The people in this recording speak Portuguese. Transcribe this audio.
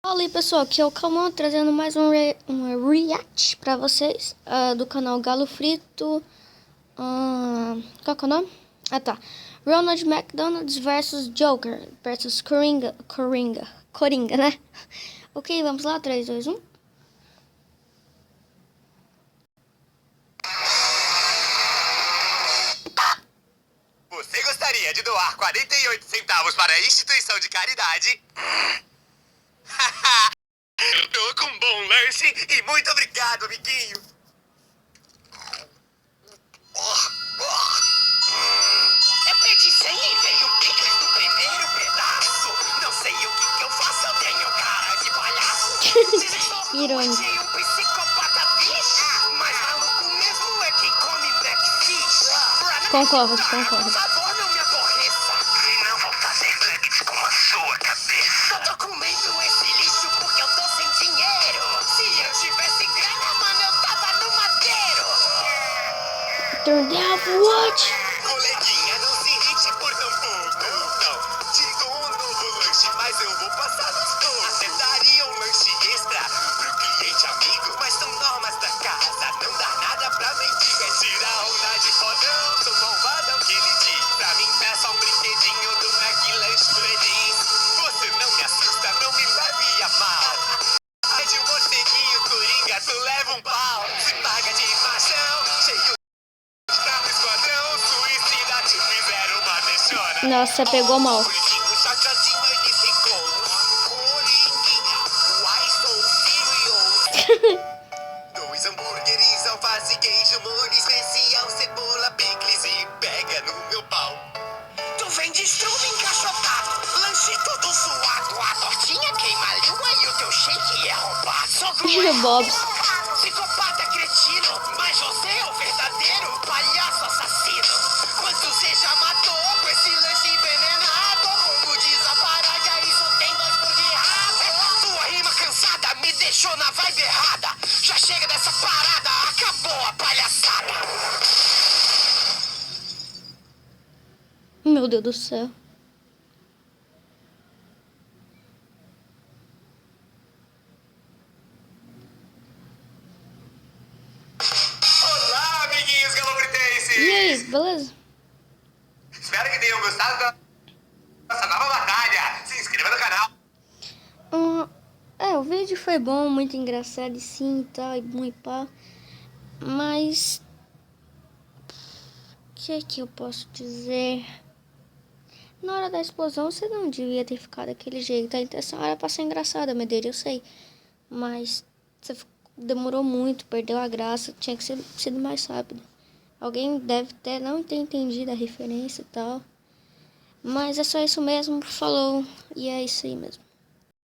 Fala aí pessoal, aqui é o Calmon trazendo mais um react pra vocês do canal Galo Frito. Qual que é o nome? Ah tá, Ronald McDonald versus Joker versus Coringa, né? Ok, vamos lá, 3, 2, 1. Você gostaria de doar 48 centavos para a instituição de caridade? Eu tô com um bom lanche e muito obrigado, amiguinho. Eu pedi 100 e veio picles do primeiro pedaço. Não sei o que eu faço, eu tenho cara de palhaço. Irônico. Um psicopata bicho, mas maluco mesmo é quem come blackfish. Concordo. Por favor, não me aborreça. E não vou fazer nuggets com a sua cabeça. Eu tô comendo esse lixo porque eu tô sem dinheiro. Se eu tivesse grana, mano, eu tava no madeiro. Turn down what? Coleguinha, não se irrite por tão pouco. Não, te dou um novo lanche, mas eu vou passar nos poucos. Acertaria um lanche extra pro cliente amigo, mas são normas da casa. Não dá nada pra mendiga. Tirar onda de fodão, sou malvadão que ele diz. Pra mim, peça um brinquedinho do McLanche Freddy's. Você não me assusta, não me leve a mal. É de um morceguinho, coringa, tu leva um pau. Se paga de machão, cheio. Nossa, pegou mal. Dois hambúrgueres, alface, queijo, molho especial, cebola, picles e pega no meu pau. Tu vende estrume encaixotado, lanche todo zoado, a tortinha queima a língua e o teu shake é roubado. Sogro Bob's. psicopata cretino, mas você é o verdadeiro palhaço assassino. Quantos você já matou com esse lanche envenenado? Como diz a paródia, isso tem gosto de rato. Tua rima cansada me deixou na vibe errada. Já chega dessa parada, acabou a palhaçada. Meu Deus do céu. Olá, amiguinhos galobritenses! E aí, beleza? Espero que tenham gostado da nossa nova batalha. Se inscreva no canal. O vídeo foi bom, muito engraçado e sim e tal, e bom e pá. Mas o que é que eu posso dizer? Na hora da explosão você não devia ter ficado daquele jeito. A intenção era pra ser engraçada, meu Deus, eu sei. Mas você demorou muito, perdeu a graça, tinha que ser sido mais rápido. Alguém deve ter não ter entendido a referência e tal. Mas é só isso mesmo, falou. E é isso aí mesmo.